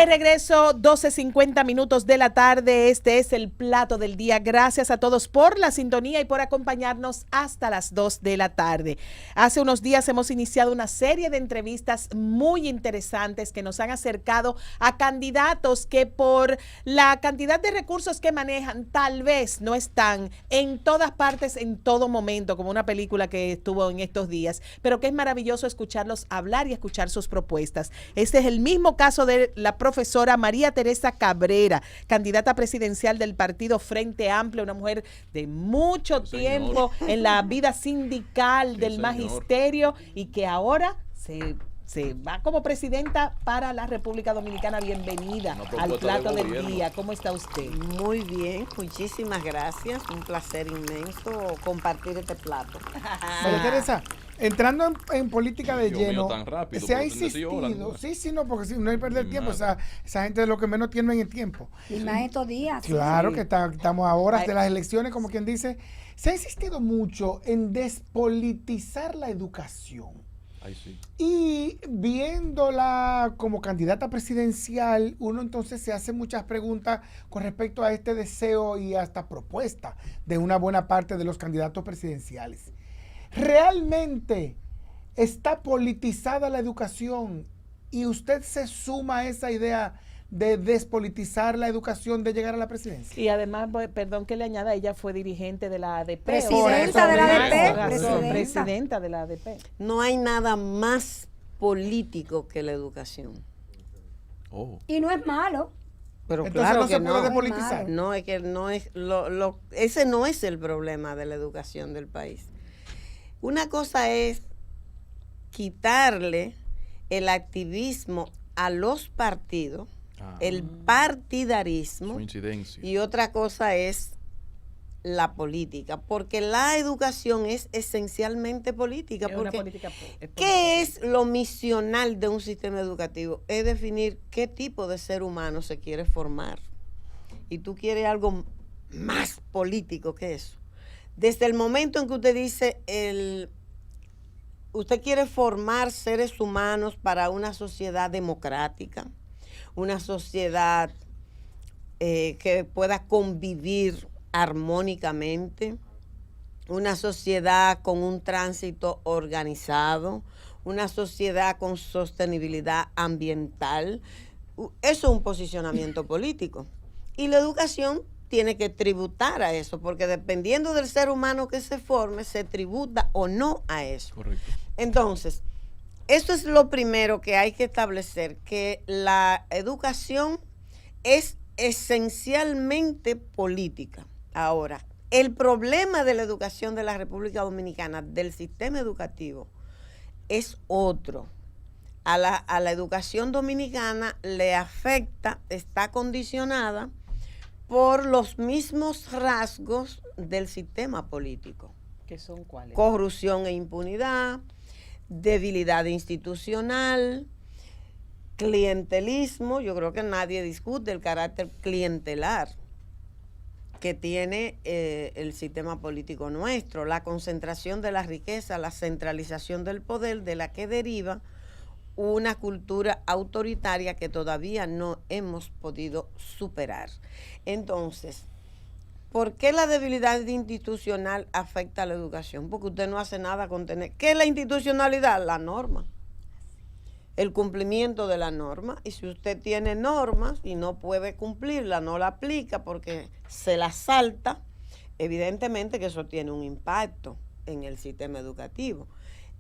De regreso, 12:50 de la tarde. Este es el plato del día. Gracias a todos por la sintonía y por acompañarnos hasta las 2 de la tarde. Hace unos días hemos iniciado una serie de entrevistas muy interesantes que nos han acercado a candidatos que por la cantidad de recursos que manejan tal vez no están en todas partes en todo momento, como una película que estuvo en estos días, pero que es maravilloso escucharlos hablar y escuchar sus propuestas. Este es el mismo caso de la profesora María Teresa Cabrera, candidata presidencial del partido Frente Amplio, una mujer de mucho tiempo en la vida sindical del magisterio y que ahora se va como presidenta para la República Dominicana. Bienvenida al plato del día. ¿Cómo está usted? Muy bien, muchísimas gracias. Un placer inmenso compartir este plato. María Teresa, entrando en política de lleno, tan rápido, se ha insistido, no, porque si no hay que perder tiempo, esa gente de lo que menos tienen el tiempo. Y más estos días. Claro sí. que estamos a horas de las elecciones, como quien dice. Se ha insistido mucho en despolitizar la educación. Ay, sí. Y viéndola como candidata presidencial, uno entonces se hace muchas preguntas con respecto a este deseo y hasta propuesta de una buena parte de los candidatos presidenciales. ¿Realmente está politizada la educación y usted se suma a esa idea de despolitizar la educación de llegar a la presidencia? Y además, perdón que le añada, ella fue dirigente de la ADP. Presidenta de la ADP. Presidenta de la ADP. No hay nada más político que la educación. Y no es malo. Pero Entonces claro no que se puede no. despolitizar. No, es que no es ese no es el problema de la educación del país. Una cosa es quitarle el activismo a los partidos, el partidarismo, y otra cosa es la política, porque la educación es esencialmente política. ¿Qué es lo misional de un sistema educativo? Es definir qué tipo de ser humano se quiere formar. Y tú quieres algo más político que eso. Desde el momento en que usted dice, usted quiere formar seres humanos para una sociedad democrática, una sociedad que pueda convivir armónicamente, una sociedad con un tránsito organizado, una sociedad con sostenibilidad ambiental. Eso es un posicionamiento político. Y la educación tiene que tributar a eso, porque dependiendo del ser humano que se forme, se tributa o no a eso. Correcto. Entonces, eso es lo primero que hay que establecer, que la educación es esencialmente política. Ahora, el problema de la educación de la República Dominicana, del sistema educativo, es otro. A la educación dominicana le afecta, está condicionada por los mismos rasgos del sistema político. ¿Qué son cuáles? Corrupción e impunidad, debilidad institucional, clientelismo. Yo creo que nadie discute el carácter clientelar que tiene el sistema político nuestro, la concentración de la riqueza, la centralización del poder, de la que deriva una cultura autoritaria que todavía no hemos podido superar. Entonces, ¿por qué la debilidad institucional afecta a la educación? Porque usted no hace nada con tener. ¿Qué es la institucionalidad? La norma. El cumplimiento de la norma. Y si usted tiene normas y no puede cumplirla, no la aplica porque se la salta, evidentemente que eso tiene un impacto en el sistema educativo.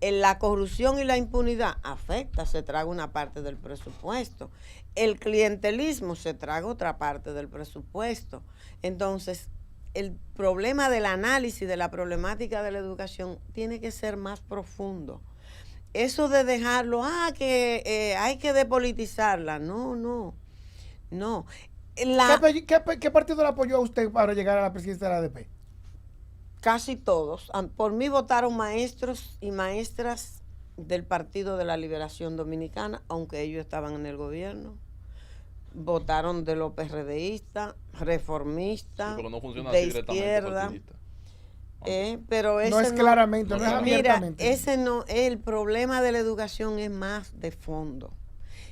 En la corrupción y la impunidad afecta, se traga una parte del presupuesto. El clientelismo se traga otra parte del presupuesto. Entonces, el problema del análisis de la problemática de la educación tiene que ser más profundo. Eso de dejarlo, que hay que depolitizarla, no. ¿Qué partido le apoyó a usted para llegar a la presidencia de la ADP? Casi todos. Por mí votaron maestros y maestras del Partido de la Liberación Dominicana, aunque ellos estaban en el gobierno. Votaron de los PRDistas, reformistas, de izquierda. Pero ese no es claramente, no es abiertamente. Mira, ese no, el problema de la educación es más de fondo.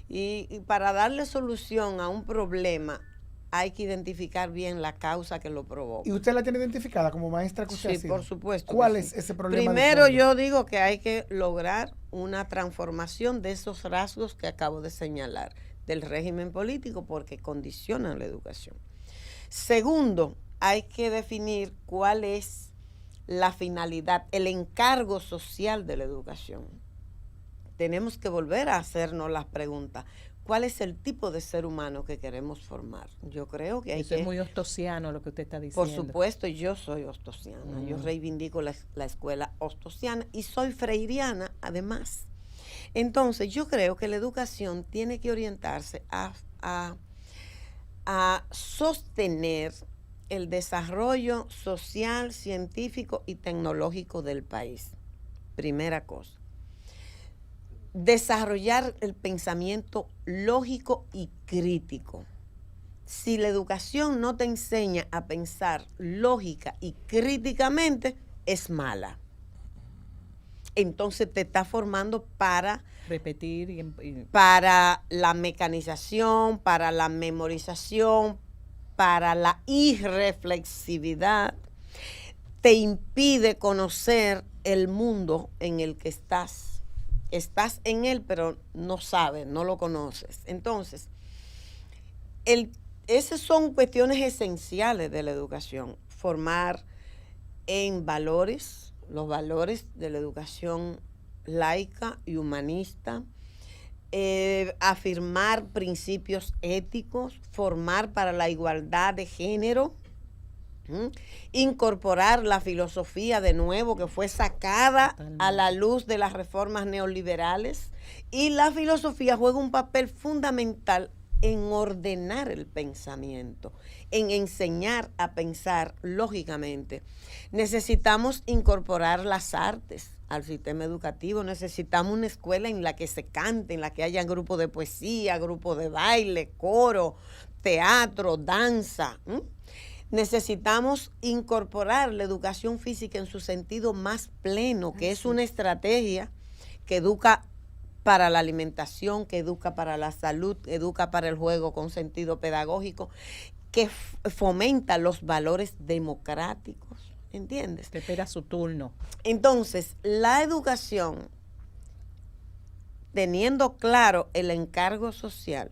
Y para darle solución a un problema hay que identificar bien la causa que lo provoca. ¿Y usted la tiene identificada como maestra que usted ha Sí, sido? por supuesto. ¿Cuál es ese problema? Primero yo digo que hay que lograr una transformación de esos rasgos que acabo de señalar del régimen político porque condicionan la educación. Segundo, hay que definir cuál es la finalidad, el encargo social de la educación. Tenemos que volver a hacernos las preguntas. ¿Cuál es el tipo de ser humano que queremos formar? Yo creo que hay Eso que... es muy ostosiano lo que usted está diciendo. Por supuesto, yo soy ostosiana. Yo reivindico la escuela ostosiana y soy freiriana además. Entonces, yo creo que la educación tiene que orientarse a sostener el desarrollo social, científico y tecnológico del país. Primera cosa. Desarrollar el pensamiento lógico y crítico. Si la educación no te enseña a pensar lógica y críticamente, es mala. Entonces te está formando para repetir para la mecanización, para la memorización, para la irreflexividad. Te impide conocer el mundo en el que estás. Estás en él, pero no sabes, no lo conoces. Entonces, esas son cuestiones esenciales de la educación. Formar en valores, los valores de la educación laica y humanista, afirmar principios éticos, formar para la igualdad de género, incorporar la filosofía de nuevo que fue sacada a la luz de las reformas neoliberales, y la filosofía juega un papel fundamental en ordenar el pensamiento, en enseñar a pensar lógicamente. Necesitamos incorporar las artes al sistema educativo, necesitamos una escuela en la que se cante, en la que haya grupos de poesía, grupos de baile, coro, teatro, danza. Necesitamos incorporar la educación física en su sentido más pleno, que es una estrategia que educa para la alimentación, que educa para la salud, educa para el juego con sentido pedagógico, que fomenta los valores democráticos, ¿entiendes? Te espera su turno. Entonces, la educación, teniendo claro el encargo social,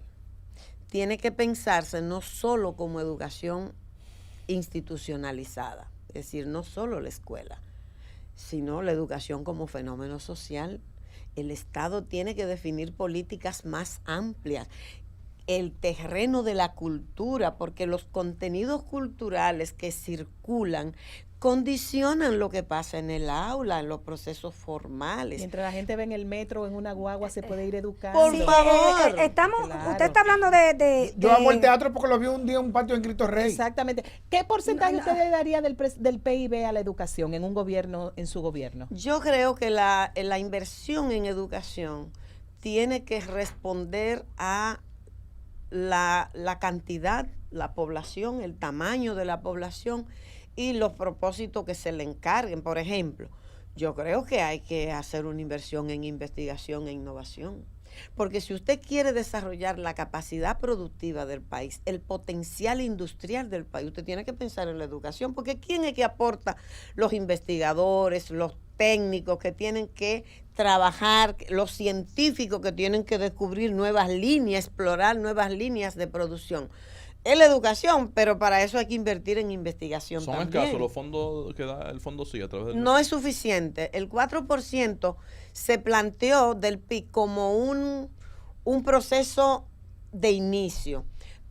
tiene que pensarse no solo como educación institucionalizada, es decir, no solo la escuela, sino la educación como fenómeno social. El Estado tiene que definir políticas más amplias, el terreno de la cultura, porque los contenidos culturales que circulan condicionan lo que pasa en el aula, en los procesos formales. Mientras la gente ve en el metro o en una guagua, se puede ir educando. Por favor. Claro. Usted está hablando de Yo amo el teatro porque lo vi un día en un patio en Cristo Rey. Exactamente. ¿Qué porcentaje usted le daría del PIB a la educación en un gobierno, en su gobierno? Yo creo que la inversión en educación tiene que responder a la cantidad, la población, el tamaño de la población y los propósitos que se le encarguen. Por ejemplo, yo creo que hay que hacer una inversión en investigación e innovación. Porque si usted quiere desarrollar la capacidad productiva del país, el potencial industrial del país, usted tiene que pensar en la educación, porque ¿quién es que aporta? Los investigadores, los técnicos que tienen que trabajar, los científicos que tienen que descubrir nuevas líneas, explorar nuevas líneas de producción. Es la educación, pero para eso hay que invertir en investigación también. Son escasos los fondos que da el fondo sí a través del... No es suficiente. El 4% se planteó del PIB como un proceso de inicio.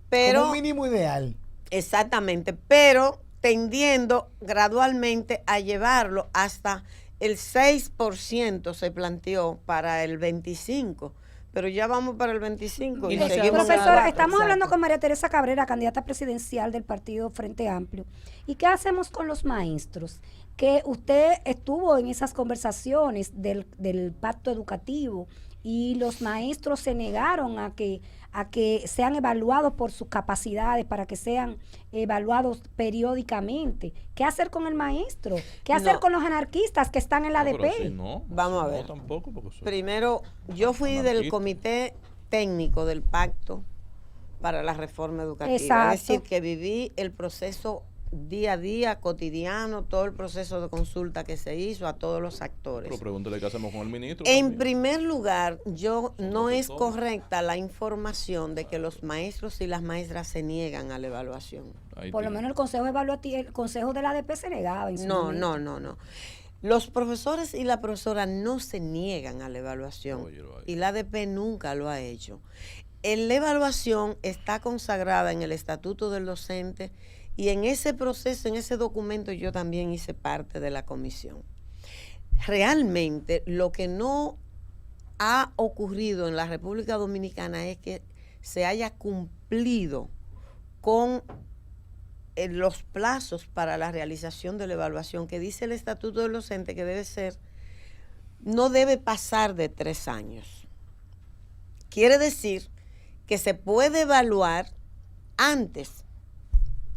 Pero, como un mínimo ideal. Exactamente, pero tendiendo gradualmente a llevarlo hasta el 6% se planteó para el 25%. Pero ya vamos para el 25 y seguimos. Profesora, estamos hablando con María Teresa Cabrera, candidata presidencial del partido Frente Amplio. ¿Y qué hacemos con los maestros? Que usted estuvo en esas conversaciones del pacto educativo y los maestros se negaron a que sean evaluados por sus capacidades, para que sean evaluados periódicamente. ¿Qué hacer con el maestro? ¿Qué hacer con los anarquistas que están en la ADP? Vamos a ver. No, tampoco, primero, yo fui del comité técnico del pacto para la reforma educativa. Exacto. Es decir, que viví el proceso día a día, cotidiano, todo el proceso de consulta que se hizo a todos los actores. Pero pregúntele qué hacemos con el ministro. En también. primer lugar, no es profesores. correcta la información de que los maestros y las maestras se niegan a la evaluación. Ahí Por lo tiene. menos el consejo evaluativo, el consejo de la ADP se negaba en su No, momento. no. Los profesores y la profesora no se niegan a la evaluación Óyelo ahí. y la ADP nunca lo ha hecho. La evaluación está consagrada en el Estatuto del Docente y en ese proceso, en ese documento, yo también hice parte de la comisión. Realmente lo que no ha ocurrido en la República Dominicana es que se haya cumplido con los plazos para la realización de la evaluación, que dice el Estatuto del Docente que no debe pasar de 3 años. Quiere decir que se puede evaluar antes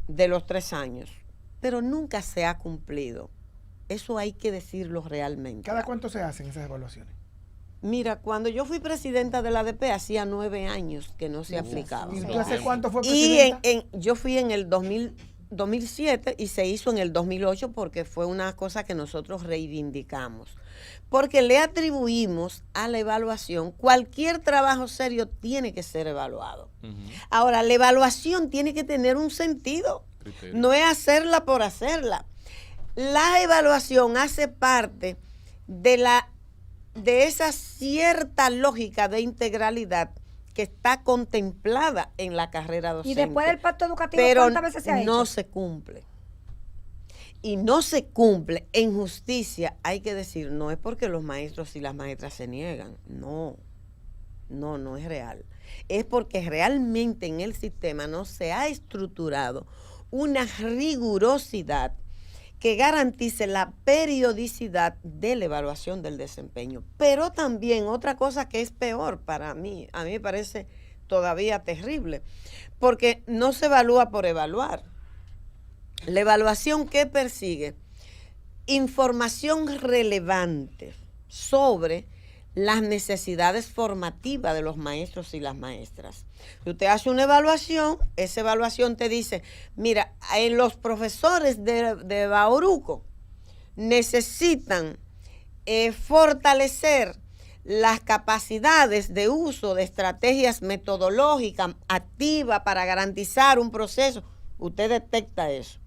de los 3 años, pero nunca se ha cumplido. Eso hay que decirlo realmente. ¿Cada cuánto se hacen esas evaluaciones? Mira, cuando yo fui presidenta de la ADP, hacía 9 años que no se aplicaba. ¿Y tú hace cuánto fue Y presidenta? yo fui en el 2007 y se hizo en el 2008 porque fue una cosa que nosotros reivindicamos. Porque le atribuimos a la evaluación, cualquier trabajo serio tiene que ser evaluado. Ujú. Ahora, la evaluación tiene que tener un sentido, Criterio. no es hacerla por hacerla. La evaluación hace parte de esa cierta lógica de integralidad que está contemplada en la carrera docente. Y después del pacto educativo, pero ¿cuántas veces se ha no hecho? se cumple. Y no se cumple. En justicia hay que decir, no es porque los maestros y las maestras se niegan. No es real. Es porque realmente en el sistema no se ha estructurado una rigurosidad que garantice la periodicidad de la evaluación del desempeño. Pero también otra cosa que es peor para mí, a mí me parece todavía terrible, porque no se evalúa por evaluar. La evaluación que persigue información relevante sobre las necesidades formativas de los maestros y las maestras. Si usted hace una evaluación, esa evaluación te dice, mira, los profesores de Bauruco necesitan fortalecer las capacidades de uso de estrategias metodológicas activas para garantizar un proceso. Usted detecta eso.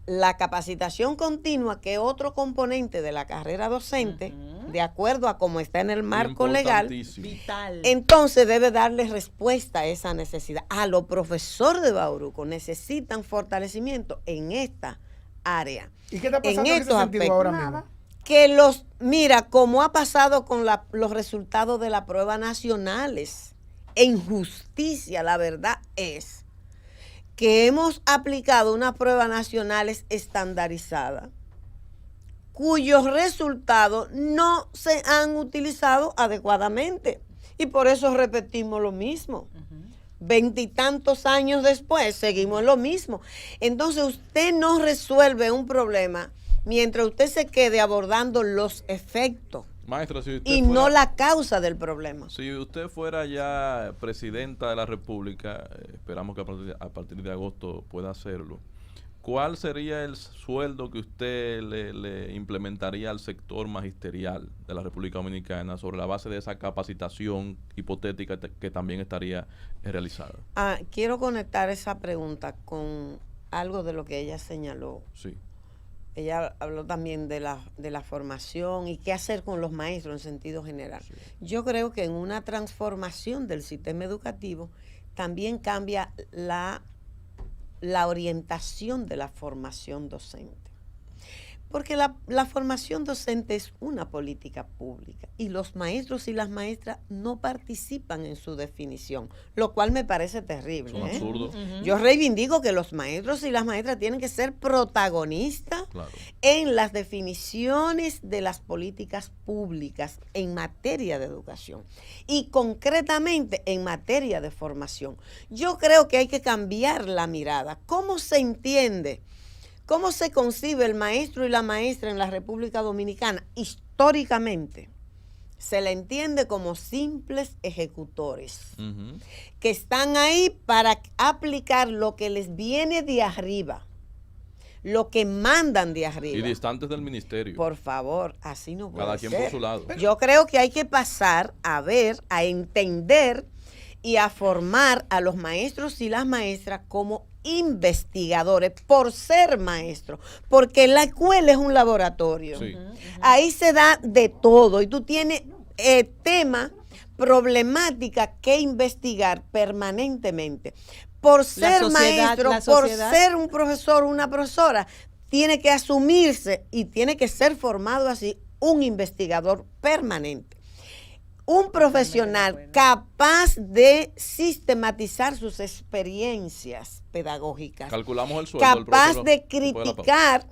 La capacitación continua, que es otro componente de la carrera docente, de acuerdo a cómo está en el marco legal, Importantísimo. Vital. entonces debe darle respuesta a esa necesidad. A los profesores de Bauruco necesitan fortalecimiento en esta área. ¿Y qué está pasando en ese estos sentido aspectos. ahora Nada. mismo? Mira, como ha pasado con los resultados de las pruebas nacionales, en justicia, la verdad es que hemos aplicado unas pruebas nacionales estandarizadas cuyos resultados no se han utilizado adecuadamente. Y por eso repetimos lo mismo. 20 y tantos años después seguimos en lo mismo. Entonces usted no resuelve un problema mientras usted se quede abordando los efectos Maestra, si usted y fuera, no la causa del problema. si usted fuera ya presidenta de la República, esperamos que a partir de agosto pueda hacerlo, ¿cuál sería el sueldo que usted le implementaría al sector magisterial de la República Dominicana sobre la base de esa capacitación hipotética que también estaría realizada? Quiero conectar esa pregunta con algo de lo que ella señaló. Sí. Ella habló también de la formación y qué hacer con los maestros en sentido general. Sí. Yo creo que en una transformación del sistema educativo también cambia la orientación de la formación docente. Porque la formación docente es una política pública y los maestros y las maestras no participan en su definición, lo cual me parece terrible. Es un absurdo. Yo reivindico que los maestros y las maestras tienen que ser protagonistas Claro. en las definiciones de las políticas públicas en materia de educación y concretamente en materia de formación. Yo creo que hay que cambiar la mirada. ¿Cómo se entiende? ¿Cómo se concibe el maestro y la maestra en la República Dominicana históricamente? se le entiende como simples ejecutores, Ujú. que están ahí para aplicar lo que les viene de arriba, lo que mandan de Y arriba. distantes del ministerio. Por favor, así no puede Cada quien por ser. su lado. Yo creo que hay que pasar a ver, a entender y a formar a los maestros y las maestras como investigadores por ser maestros, porque la escuela es un laboratorio. Sí. Ahí se da de todo y tú tienes temas, problemática que investigar permanentemente. Por ser sociedad, maestro, la por sociedad. ser un profesor o una profesora, tiene que asumirse y tiene que ser formado así un investigador permanente. Un profesional capaz de sistematizar sus experiencias pedagógicas, Calculamos el sueldo. del capaz profesor de después de la pausa. criticar,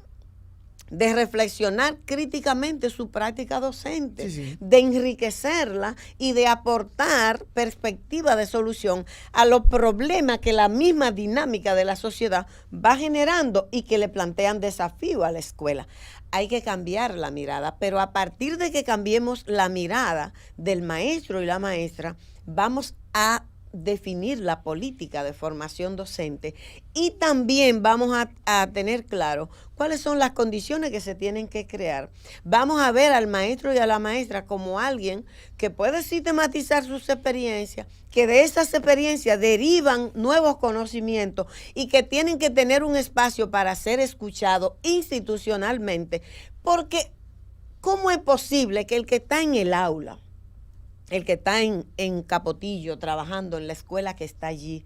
de reflexionar críticamente su práctica docente, Sí, sí. de enriquecerla y de aportar perspectiva de solución a los problemas que la misma dinámica de la sociedad va generando y que le plantean desafío a la escuela. Hay que cambiar la mirada, pero a partir de que cambiemos la mirada del maestro y la maestra, vamos a definir la política de formación docente y también vamos a tener claro cuáles son las condiciones que se tienen que crear. Vamos a ver al maestro y a la maestra como alguien que puede sistematizar sus experiencias, que de esas experiencias derivan nuevos conocimientos y que tienen que tener un espacio para ser escuchado institucionalmente, porque ¿cómo es posible que el que está en el aula, el que está en Capotillo trabajando en la escuela que está allí,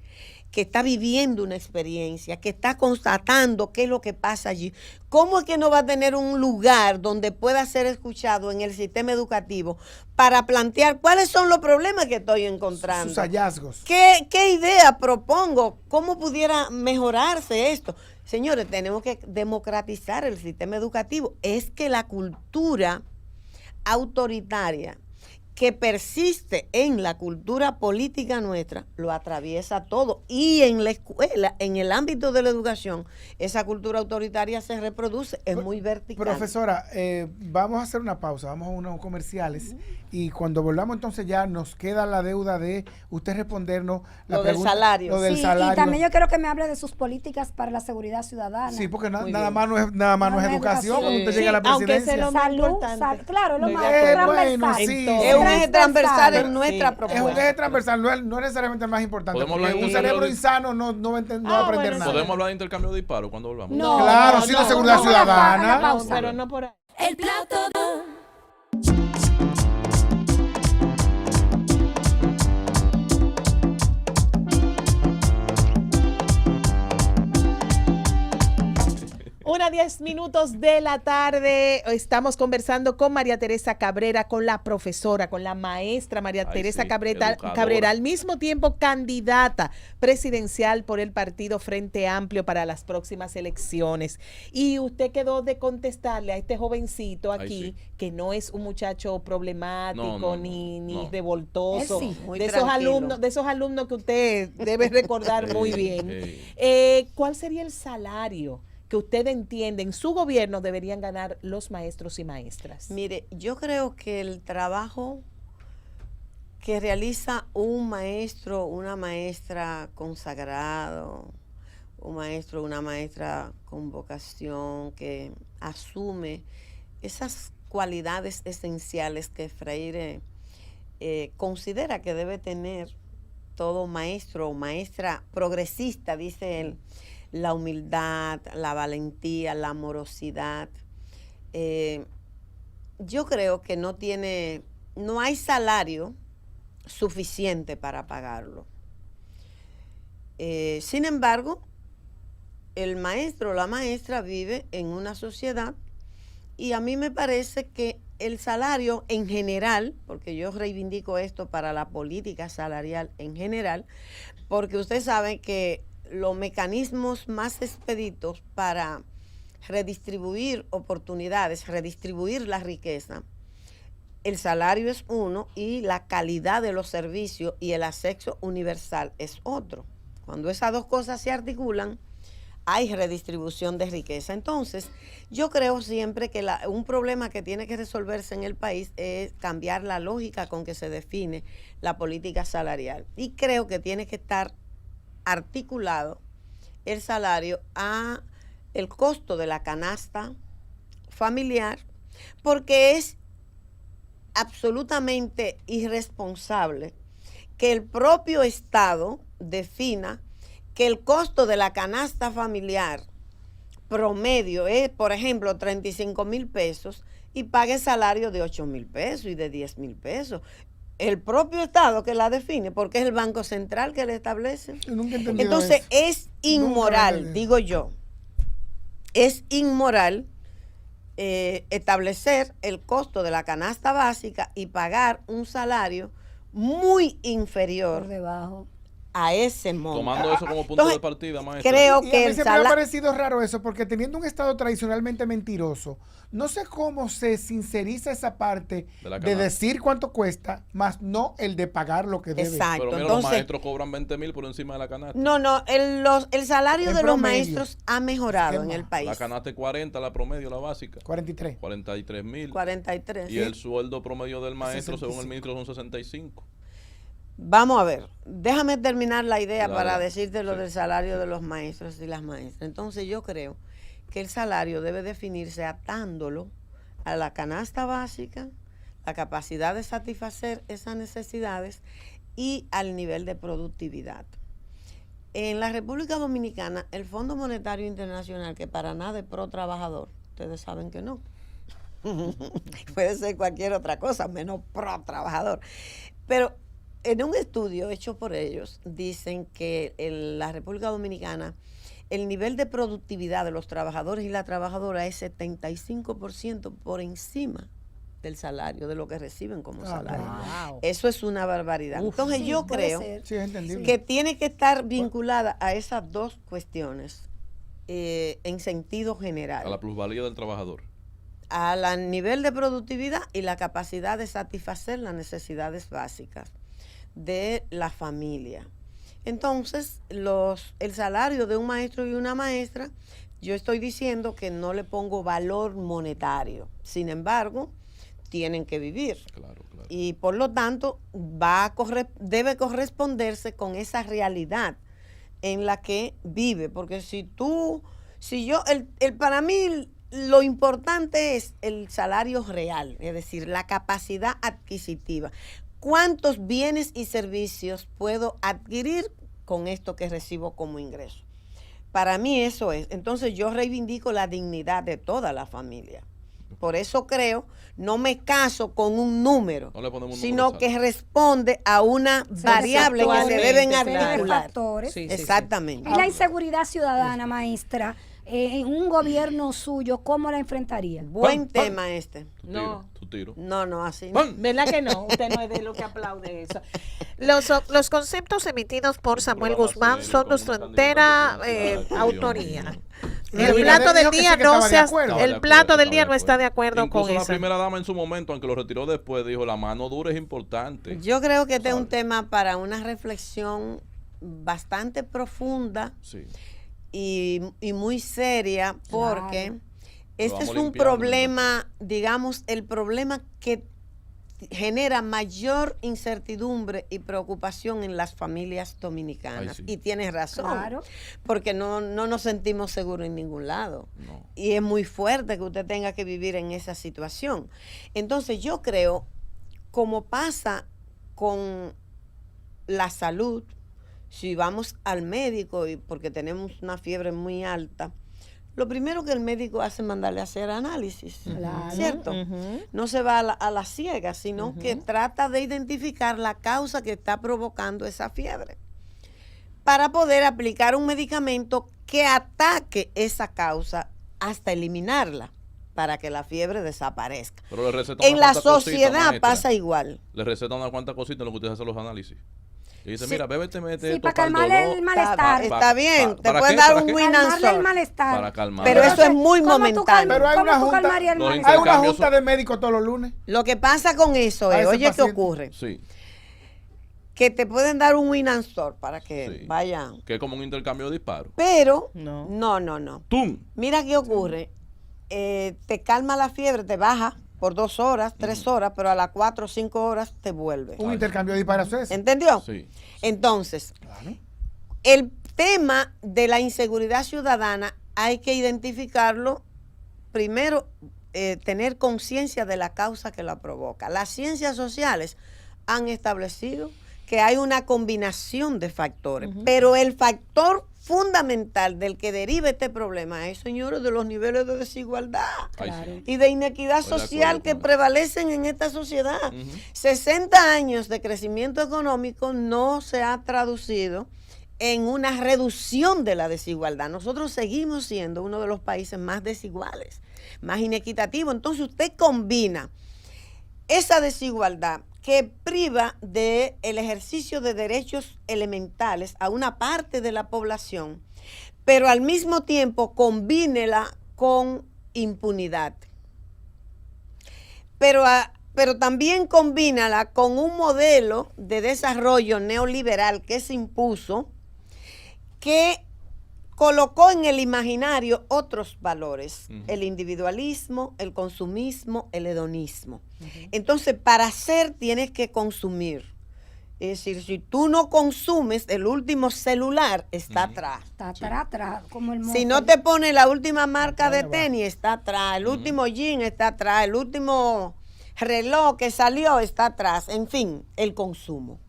que está viviendo una experiencia, que está constatando qué es lo que pasa allí, cómo es que no va a tener un lugar donde pueda ser escuchado en el sistema educativo para plantear cuáles son los problemas que estoy encontrando? Sus hallazgos. ¿Qué idea propongo? ¿Cómo pudiera mejorarse esto? Señores, tenemos que democratizar el sistema educativo. Es que la cultura autoritaria que persiste en la cultura política nuestra, lo atraviesa todo. Y en la escuela, en el ámbito de la educación, esa cultura autoritaria se reproduce, es muy vertical. Profesora, vamos a hacer una pausa, vamos a unos comerciales y cuando volvamos entonces ya nos queda la deuda de usted respondernos la Lo del pregunta, salario. Lo del Sí, salario. y también yo quiero que me hable de sus políticas para la seguridad ciudadana. Sí, porque Muy nada bien. más no es, nada más no es No es educación educación. cuando usted Sí, llega a la aunque presidencia. sea lo más Salud, importante. claro, es lo Estoy más de acuerdo. transversal. Bueno, sí. Es un eje transversal en Sí. nuestra Es un propuesta. eje transversal, no es necesariamente el más importante. Podemos Porque hablar de un intercambio cerebro de- insano no va a aprender bueno, nada. ¿Podemos hablar de intercambio de disparos cuando volvamos? No, Claro, sí, la seguridad no, ciudadana. no, pausa. Pero no por ahí. El plato Una 10 minutos de la tarde. Estamos conversando con María Teresa Cabrera, con la profesora, con la maestra María Ay, Teresa sí, Cabrera, educadora. al mismo tiempo candidata presidencial por el partido Frente Amplio para las próximas elecciones. Y usted quedó de contestarle a este jovencito Ay, aquí, sí. que no es un muchacho problemático No, ni no. revoltoso. Él sí. Muy de tranquilo. esos alumnos que usted debe recordar muy bien. ¿Cuál sería el salario que usted entiende en su gobierno deberían ganar los maestros y maestras? Mire, yo creo que el trabajo que realiza un maestro, una maestra consagrado, un maestro, una maestra con vocación, que asume esas cualidades esenciales que Freire considera que debe tener todo maestro o maestra progresista, dice él: la humildad, la valentía, la amorosidad. Yo creo que no hay salario suficiente para pagarlo. Sin embargo, el maestro o la maestra vive en una sociedad y a mí me parece que el salario en general, porque yo reivindico esto para la política salarial en general, porque usted sabe que los mecanismos más expeditos para redistribuir oportunidades, redistribuir la riqueza, el salario es uno y la calidad de los servicios y el acceso universal es otro. Cuando esas dos cosas se articulan, hay redistribución de riqueza. Entonces, yo creo siempre que un problema que tiene que resolverse en el país es cambiar la lógica con que se define la política salarial. Y creo que tiene que estar articulado el salario a el costo de la canasta familiar, porque es absolutamente irresponsable que el propio Estado defina que el costo de la canasta familiar promedio es, por ejemplo, 35,000 pesos y pague salario de 8,000 pesos y de 10,000 pesos. El propio Estado que la define, porque es el Banco Central que la establece. Yo nunca he entendido Entonces eso. es inmoral, digo yo, es inmoral establecer el costo de la canasta básica y pagar un salario muy inferior Por debajo. a ese monto. Tomando eso como punto de partida, maestra. Creo Y a que mí el siempre me ha salario... parecido raro eso, porque teniendo un Estado tradicionalmente mentiroso, no sé cómo se sinceriza esa parte De la de canasta. decir cuánto cuesta, más no el de pagar lo que debe. Exacto. Pero mira, Entonces, los maestros cobran 20,000 por encima de la canasta. no, el salario En de los promedio. maestros ha mejorado en ¿Qué el más? país. La canasta es 40, la promedio, la básica. 43. 43,000. 43. Y el sueldo promedio del maestro, según el 65. ministro, son 65. Vamos a ver, déjame terminar la idea Dale. para decirte lo Sí. del salario de los maestros y las maestras. Entonces yo creo que el salario debe definirse atándolo a la canasta básica, la capacidad de satisfacer esas necesidades y al nivel de productividad. En la República Dominicana, el Fondo Monetario Internacional, que para nada es pro trabajador, ustedes saben que no. Puede ser cualquier otra cosa, menos pro trabajador. Pero en un estudio hecho por ellos, dicen que en la República Dominicana el nivel de productividad de los trabajadores y la trabajadora es 75% por encima del salario, de lo que reciben como salario. Wow. Eso es una barbaridad. Entonces Sí, yo puede creo ser. Sí, es entendible. que tiene que estar vinculada a esas dos cuestiones en sentido general. A la plusvalía del trabajador. Al nivel de productividad y la capacidad de satisfacer las necesidades básicas de la familia. Entonces, el salario de un maestro y una maestra, yo estoy diciendo que no le pongo valor monetario. Sin embargo, tienen que vivir. Claro, claro. Y por lo tanto, debe corresponderse con esa realidad en la que vive. Porque para mí lo importante es el salario real, es decir, la capacidad adquisitiva. ¿Cuántos bienes y servicios puedo adquirir con esto que recibo como ingreso? Para mí eso es. Entonces yo reivindico la dignidad de toda la familia. Por eso creo, no me caso con un número, No le ponemos un sino número que exacto. responde a una variable que se Actualmente, deben claro. articular. Factores. Sí, sí, sí. Exactamente. Y la inseguridad ciudadana, maestra, en un gobierno suyo, ¿cómo la enfrentaría? Buen ¡Pam! tema este. No. Tu tiro. No, así no. ¡Pam! ¿Verdad que no? Usted no es de lo que aplaude eso. Los conceptos emitidos por Samuel Guzmán son nuestra entera autoría. El Luis plato Abinader del dijo que día sí, que no estaba de se acuerdo. el plato del día no está de acuerdo Incluso con la eso. primera dama en su momento, aunque lo retiró después, dijo la mano dura es importante. Yo creo que este es un ¿Sabe? tema para una reflexión bastante profunda Sí. y muy seria, porque Claro. este vamos es un limpiando, problema, digamos, el problema que genera mayor incertidumbre y preocupación en las familias dominicanas. Ay, sí. Y tienes razón, Claro. porque no nos sentimos seguros en ningún lado. No. Y es muy fuerte que usted tenga que vivir en esa situación. Entonces yo creo, como pasa con la salud, si vamos al médico y porque tenemos una fiebre muy alta, lo primero que el médico hace es mandarle a hacer análisis, Claro. ¿cierto? No se va a la ciega, sino que trata de identificar la causa que está provocando esa fiebre para poder aplicar un medicamento que ataque esa causa hasta eliminarla, para que la fiebre desaparezca. Pero le recetan En unas la cuantas cositas, sociedad maestra. pasa igual. Le recetan unas cuantas cositas en lo que usted hace los análisis. Y dice, Sí. mira, bébete, mete Sí, esto para para el calmar dolor. el malestar. Está bien, te ¿para pueden qué? dar ¿Para un qué? win and Calmarle el solve, malestar. Para calmar. pero eso es muy ¿Cómo tú momentáneo. Pero hay ¿Cómo una tú junta, calmarías el Los malestar? hay una intercambios junta son- de médicos todos los lunes. Lo que pasa con eso A es, ese oye, ¿qué paciente. ocurre? Sí. que te pueden dar un win and store para que Sí. vayan. Que es como un intercambio de disparos. Pero, No. no. ¡Tum! Mira qué ocurre. Te calma la fiebre, te baja por 2 horas, 3 horas, pero a las 4 o 5 horas te vuelve. Un intercambio de disparos es. ¿Entendió? Sí. Entonces, Claro. el tema de la inseguridad ciudadana hay que identificarlo primero, tener conciencia de la causa que la provoca. Las ciencias sociales han establecido que hay una combinación de factores, pero el factor fundamental del que deriva este problema es, señores, de los niveles de desigualdad Ay, Claro. sí. y de inequidad Estoy de social acuerdo que con eso. prevalecen en esta sociedad. Ujú. 60 años de crecimiento económico no se ha traducido en una reducción de la desigualdad. Nosotros seguimos siendo uno de los países más desiguales, más inequitativos. Entonces usted combina esa desigualdad que priva del ejercicio de derechos elementales a una parte de la población, pero al mismo tiempo combínela con impunidad. Pero también combínala con un modelo de desarrollo neoliberal que se impuso, que colocó en el imaginario otros valores, Ujú. el individualismo, el consumismo, el hedonismo. Entonces, para hacer tienes que consumir. Es decir, si tú no consumes, el último celular está atrás. Está atrás, como el Si no te pone la última marca de tenis, está atrás. El último jean está atrás. El último reloj que salió está atrás. En fin, el consumo.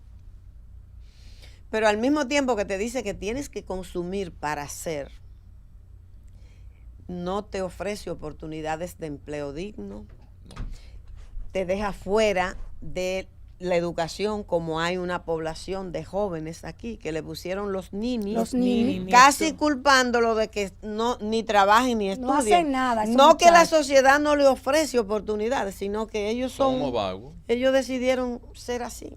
Pero al mismo tiempo que te dice que tienes que consumir para hacer, no te ofrece oportunidades de empleo digno, te deja fuera de la educación, como hay una población de jóvenes aquí que le pusieron los ninis, Los ninis. casi culpándolo de que no ni trabajen ni No estudien. hacen nada, esos No que la muchachos. sociedad no le ofrece oportunidades, sino que ellos Somos vagos. ellos decidieron ser así,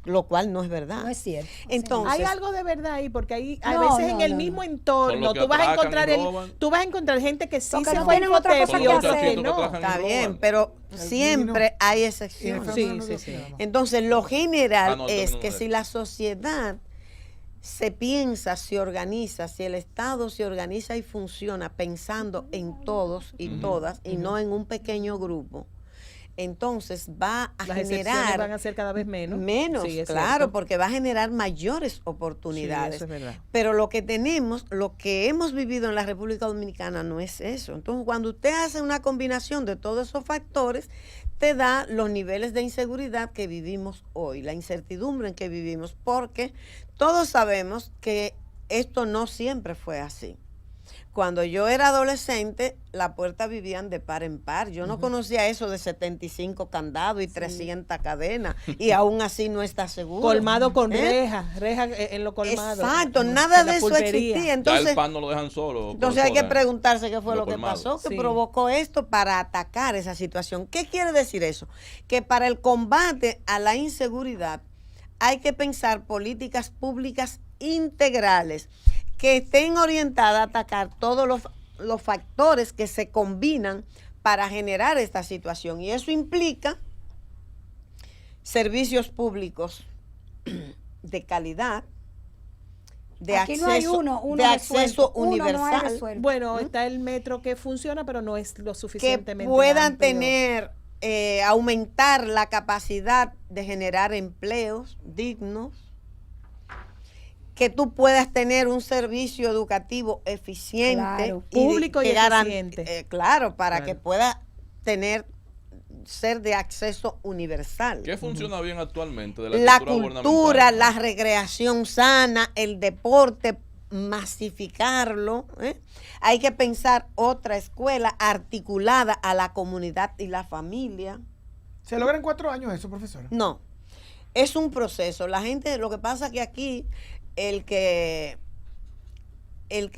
lo cual no es verdad. No es cierto. Entonces, Hay algo de verdad ahí, porque hay a No, veces en no, el no, mismo no. Son entorno los que tú vas a atracan y encontrar roban. tú vas a encontrar gente que sí Porque se no fue tienen otra cosa Infotep y que otros hacer. que no. está bien, pero siempre hay excepciones. Sí. Entonces, lo general no, es termino que de si ver. la sociedad se piensa, se organiza, si el Estado se organiza y funciona pensando en todos y todas y no en un pequeño grupo, entonces va a Las excepciones van generar a ser cada vez menos. menos, Sí, es claro, cierto. porque va a generar mayores oportunidades. Sí, eso es verdad. Pero lo que tenemos, lo que hemos vivido en la República Dominicana no es eso. Entonces, cuando usted hace una combinación de todos esos factores, te da los niveles de inseguridad que vivimos hoy, la incertidumbre en que vivimos, porque todos sabemos que esto no siempre fue así. Cuando yo era adolescente, las puertas vivían de par en par. Yo no conocía eso de 75 candados y 300 cadenas, y aún así no está seguro. Colmado con ¿Eh? reja en lo colmado. Exacto, nada En la de eso pulpería. existía. Ya Entonces, el pan no lo dejan solo. entonces hay que profesora. preguntarse qué fue Lo lo que colmado. pasó, que Sí. provocó esto para atacar esa situación. ¿Qué quiere decir eso? Que para el combate a la inseguridad hay que pensar políticas públicas integrales que estén orientadas a atacar todos los factores que se combinan para generar esta situación. Y eso implica servicios públicos de calidad, de Aquí no hay acceso, uno de resuelto. acceso Uno no hay universal, resuelto. Bueno, está el metro que funciona, pero no es lo que suficientemente puedan amplio. tener, aumentar la capacidad de generar empleos dignos, que tú puedas tener un servicio educativo eficiente, Claro, público y que eficiente. claro, para Claro. que pueda ser de acceso universal. ¿Qué funciona bien actualmente de La cultura cultura, gubernamental? la recreación sana, el deporte, masificarlo. Hay que pensar otra escuela articulada a la comunidad y la familia. ¿Se logra en 4 años eso, profesora? No, es un proceso. La gente, lo que pasa que aquí el que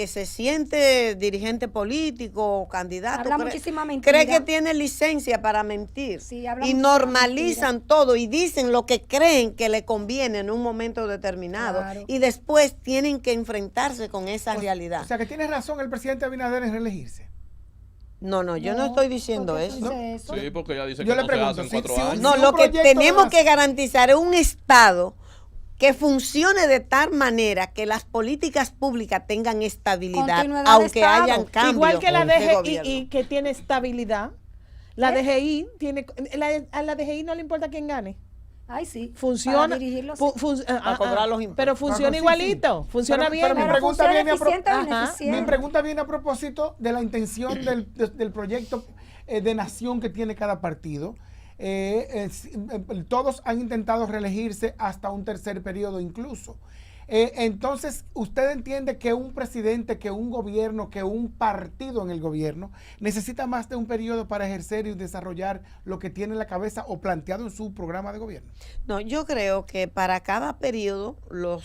se siente dirigente político o candidato Habla muchísima mentira. cree que tiene licencia para mentir, Sí, habla y muchísima normalizan todo y dicen lo que creen que le conviene en un momento determinado, Claro. y después tienen que enfrentarse con esa realidad. O sea que tiene razón el presidente Abinader en reelegirse. No, yo no estoy diciendo ¿por qué eso. tú dices eso? Sí, porque ella dice Yo que le no pregunto, se hacen si 4 un- años. No, si lo que proyecto tenemos de que garantizar es un Estado que funcione de tal manera que las políticas públicas tengan estabilidad, Continuidad de aunque Estado. hayan cambios. Igual que la de DGI gobierno. que tiene estabilidad. La DGI tiene, a la DGI no le importa quién gane. Ay, sí. Funciona. Para dirigirlo, sí. Para cobrar los impuestos. Pero funciona Sí, sí. igualito. Funciona Pero- bien. pero mi Pero pregunta funciona viene a pro- eficiente o Ajá. ineficiente. Mi pregunta viene a propósito de la intención del proyecto de nación que tiene cada partido. Todos han intentado reelegirse hasta un tercer periodo incluso. Entonces, ¿usted entiende que un presidente, que un gobierno, que un partido en el gobierno necesita más de un periodo para ejercer y desarrollar lo que tiene en la cabeza o planteado en su programa de gobierno? No, yo creo que para cada periodo los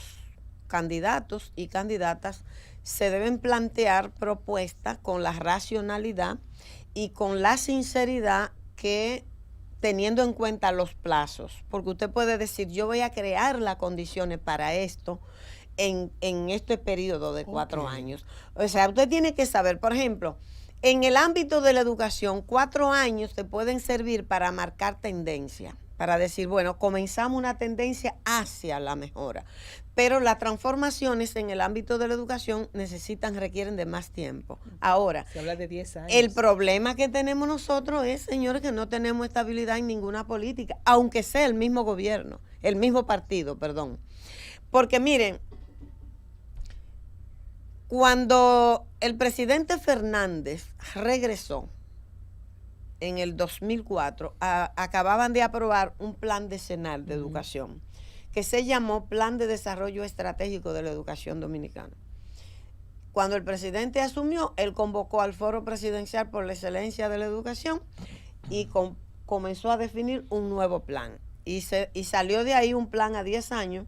candidatos y candidatas se deben plantear propuestas con la racionalidad y con la sinceridad que teniendo en cuenta los plazos, porque usted puede decir, yo voy a crear las condiciones para esto en este periodo de 4 años. O sea, usted tiene que saber, por ejemplo, en el ámbito de la educación, 4 años te pueden servir para marcar tendencia, para decir, bueno, comenzamos una tendencia hacia la mejora. Pero las transformaciones en el ámbito de la educación requieren de más tiempo. Ahora, Se habla de 10 años. el problema que tenemos nosotros es, señores, que no tenemos estabilidad en ninguna política, aunque sea el mismo gobierno, el mismo partido, perdón. Porque miren, cuando el presidente Fernández regresó en el 2004, acababan de aprobar un plan decenal de educación que se llamó Plan de Desarrollo Estratégico de la Educación Dominicana. Cuando el presidente asumió, él convocó al Foro Presidencial por la Excelencia de la Educación y comenzó a definir un nuevo plan. Y salió de ahí un plan a 10 años,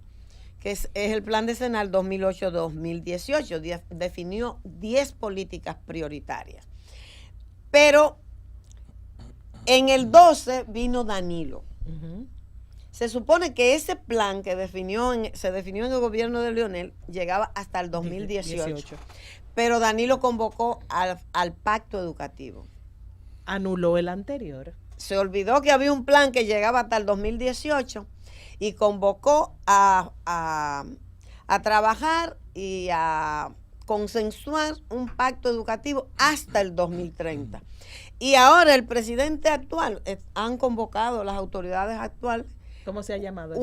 que es el Plan Decenal 2008-2018. Definió 10 políticas prioritarias. Pero en el 12 vino Danilo. Se supone que ese plan que se definió en el gobierno de Leonel llegaba hasta el 2018. Pero Danilo convocó al pacto educativo. Anuló el anterior. Se olvidó que había un plan que llegaba hasta el 2018 y convocó a trabajar y a consensuar un pacto educativo hasta el 2030. Y ahora el presidente actual, han convocado las autoridades actuales ¿Cómo se ha llamado?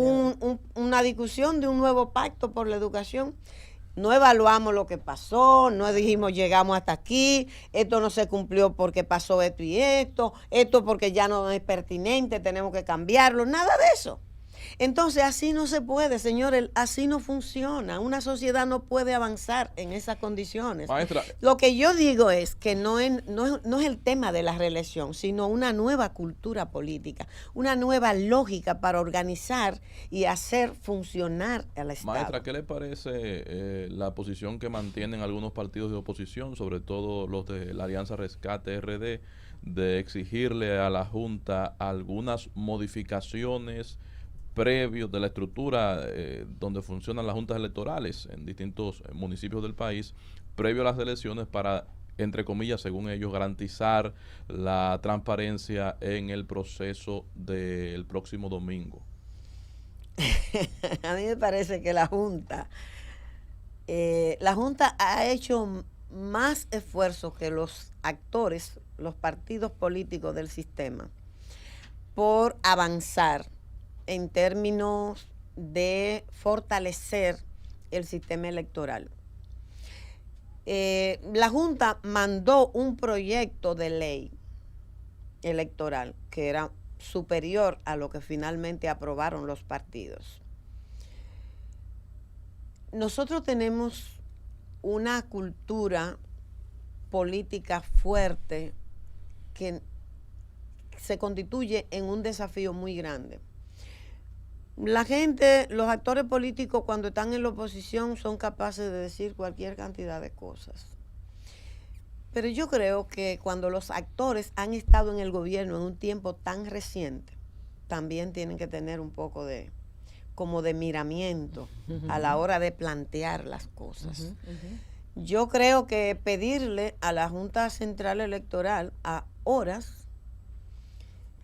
una discusión de un nuevo pacto por la educación. No evaluamos lo que pasó, no dijimos llegamos hasta aquí, esto no se cumplió porque pasó esto porque ya no es pertinente, tenemos que cambiarlo, nada de eso. Entonces así no se puede, señores, así no funciona. Una sociedad no puede avanzar en esas condiciones. Maestra. Lo que yo digo es que no es el tema de la reelección, sino una nueva cultura política, una nueva lógica para organizar y hacer funcionar el Estado. Maestra, ¿qué le parece la posición que mantienen algunos partidos de oposición, sobre todo los de la Alianza Rescate RD, de exigirle a la Junta algunas modificaciones previos de la estructura donde funcionan las juntas electorales en distintos municipios del país, previo a las elecciones para, entre comillas, según ellos, garantizar la transparencia en el proceso del próximo domingo? A mí me parece que la Junta ha hecho más esfuerzos que los actores, los partidos políticos del sistema, por avanzar en términos de fortalecer el sistema electoral. La Junta mandó un proyecto de ley electoral que era superior a lo que finalmente aprobaron los partidos. Nosotros tenemos una cultura política fuerte que se constituye en un desafío muy grande. La gente, los actores políticos cuando están en la oposición son capaces de decir cualquier cantidad de cosas. Pero yo creo que cuando los actores han estado en el gobierno en un tiempo tan reciente, también tienen que tener un poco de miramiento a la hora de plantear las cosas. Yo creo que pedirle a la Junta Central Electoral a horas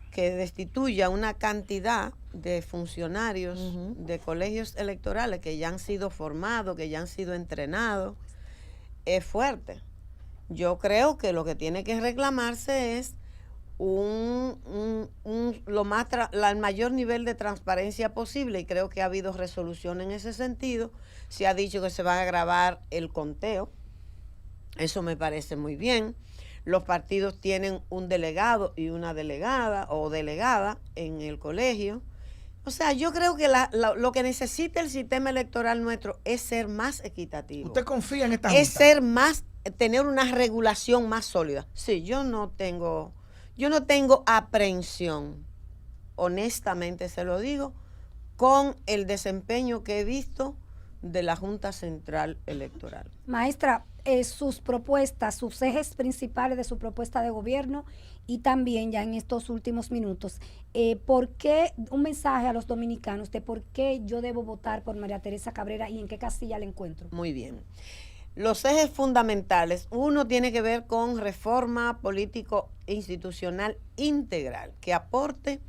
que destituya una cantidad de funcionarios de colegios electorales que ya han sido formados, que ya han sido entrenados, es fuerte. Yo creo que lo que tiene que reclamarse es el mayor nivel de transparencia posible, y creo que ha habido resolución en ese sentido. Se ha dicho que se va a grabar el conteo, eso me parece muy bien. Los partidos tienen un delegado y una delegada o delegada en el colegio. O sea, yo creo que lo que necesita el sistema electoral nuestro es ser más equitativo. ¿Usted confía en esta Es junta? tener una regulación más sólida. Sí, yo no tengo aprehensión, honestamente se lo digo, con el desempeño que he visto de la Junta Central Electoral. Maestra, sus propuestas, sus ejes principales de su propuesta de gobierno, y también ya en estos últimos minutos, ¿por qué un mensaje a los dominicanos de por qué yo debo votar por María Teresa Cabrera y en qué casilla la encuentro? Muy bien. Los ejes fundamentales, uno tiene que ver con reforma político-institucional integral, que aporte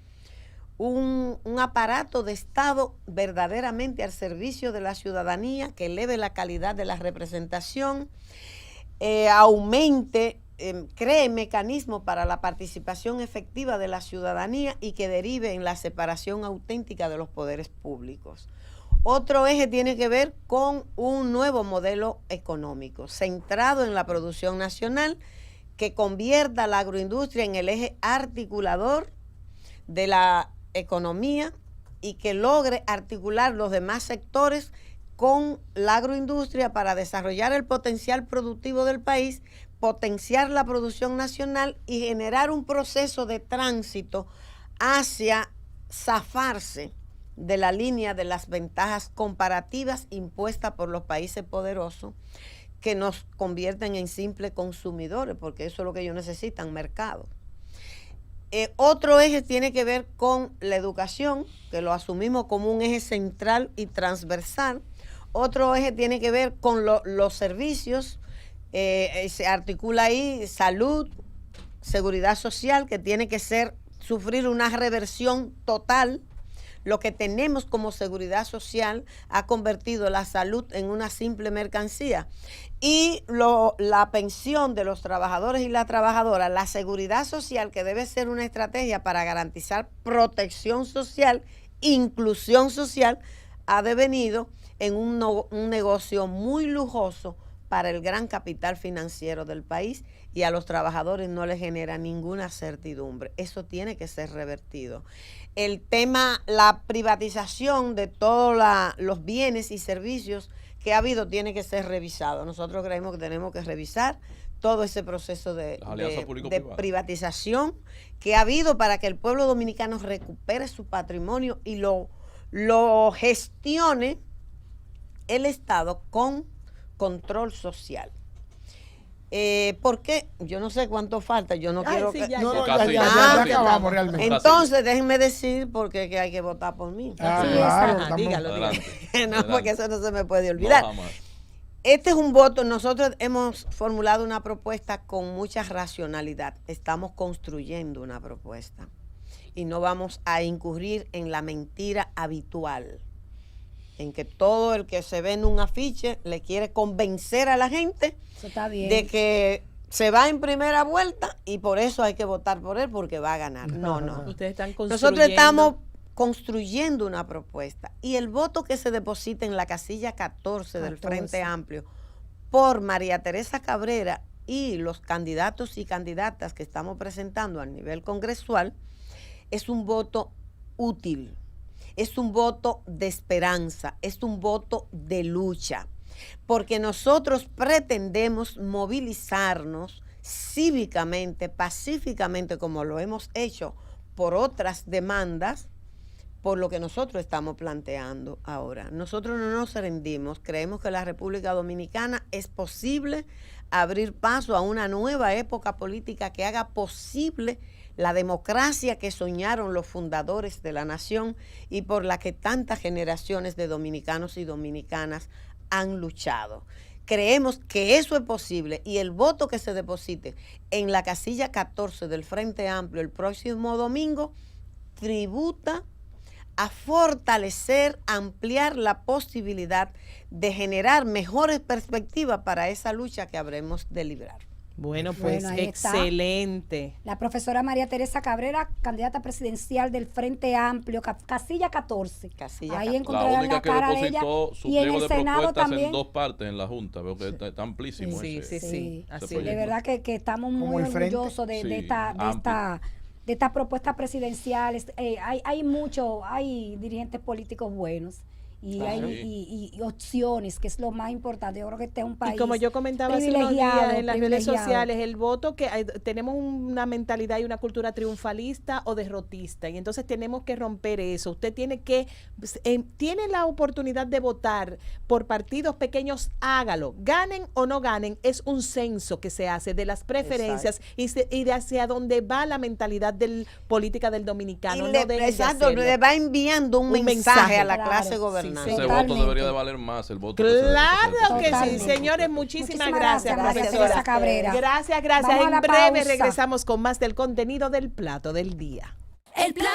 un aparato de Estado verdaderamente al servicio de la ciudadanía, que eleve la calidad de la representación, aumente, cree mecanismos para la participación efectiva de la ciudadanía y que derive en la separación auténtica de los poderes públicos. Otro eje tiene que ver con un nuevo modelo económico centrado en la producción nacional, que convierta la agroindustria en el eje articulador de la economía y que logre articular los demás sectores con la agroindustria para desarrollar el potencial productivo del país, potenciar la producción nacional y generar un proceso de tránsito hacia zafarse de la línea de las ventajas comparativas impuestas por los países poderosos, que nos convierten en simples consumidores, porque eso es lo que ellos necesitan, mercado. Otro eje tiene que ver con la educación, que lo asumimos como un eje central y transversal. Otro eje tiene que ver con los servicios, se articula ahí salud, seguridad social, que tiene que sufrir una reversión total. Lo que tenemos como seguridad social ha convertido la salud en una simple mercancía. Y la pensión de los trabajadores y las trabajadoras, la seguridad social, que debe ser una estrategia para garantizar protección social, inclusión social, ha devenido en un negocio muy lujoso para el gran capital financiero del país, y a los trabajadores no les genera ninguna certidumbre. Eso tiene que ser revertido. El tema, la privatización de todos los bienes y servicios que ha habido, tiene que ser revisado. Nosotros creemos que tenemos que revisar todo ese proceso de privatización que ha habido para que el pueblo dominicano recupere su patrimonio y lo gestione el Estado con control social. ¿Por qué? Yo no sé cuánto falta, yo no quiero que... Ya acabamos realmente. Entonces, déjenme decir por qué hay que votar por mí. Claro, Dígalo. Adelante. Porque eso no se me puede olvidar. No, jamás. Este es un voto, nosotros hemos formulado una propuesta con mucha racionalidad. Estamos construyendo una propuesta y no vamos a incurrir en la mentira habitual, en que todo el que se ve en un afiche le quiere convencer a la gente de que se va en primera vuelta y por eso hay que votar por él porque va a ganar. No. Ustedes están construyendo. Nosotros estamos construyendo una propuesta, y el voto que se deposita en la casilla 14 del Frente Amplio por María Teresa Cabrera y los candidatos y candidatas que estamos presentando a nivel congresual es un voto útil. Es un voto de esperanza, es un voto de lucha, porque nosotros pretendemos movilizarnos cívicamente, pacíficamente, como lo hemos hecho por otras demandas, por lo que nosotros estamos planteando ahora. Nosotros no nos rendimos, creemos que la República Dominicana es posible abrir paso a una nueva época política que haga posible la democracia que soñaron los fundadores de la nación y por la que tantas generaciones de dominicanos y dominicanas han luchado. Creemos que eso es posible, y el voto que se deposite en la casilla 14 del Frente Amplio el próximo domingo tributa a fortalecer, ampliar la posibilidad de generar mejores perspectivas para esa lucha que habremos de librar. Bueno, pues Bueno, ahí está. excelente. La profesora María Teresa Cabrera, candidata presidencial del Frente Amplio, casilla 14. Casilla Ahí 14. La encontrarán la única que cara de ella. depositó su Y en pliego el de Senado propuestas también. en dos partes en la Junta. Veo que está amplísimo Sí, ese. sí, sí. Así ese es. De verdad que estamos Como muy el frente. orgullosos de Sí, estas propuestas presidenciales. Hay dirigentes políticos buenos y Claro. y opciones, que es lo más importante. Yo creo que este es un país Y como yo comentaba hace unos privilegiado, días en las redes privilegiado. sociales, el voto que tenemos una mentalidad y una cultura triunfalista o derrotista, y entonces tenemos que romper eso. Usted tiene tiene la oportunidad de votar por partidos pequeños, hágalo, ganen o no ganen, es un censo que se hace de las preferencias y de hacia dónde va la mentalidad política del dominicano. Y No dejen de exacto, hacerlo. le va enviando un Un mensaje mensaje. a la Claro, clase sí, gobernante. Ese Totalmente. voto debería de valer más, el voto. que se Claro deposita. que sí, Totalmente. señores, muchísimas Muchísimas gracias, gracias, María profesora. Teresa Cabrera. Gracias. Vamos a En la breve pausa. regresamos con más del contenido del plato del día. El plato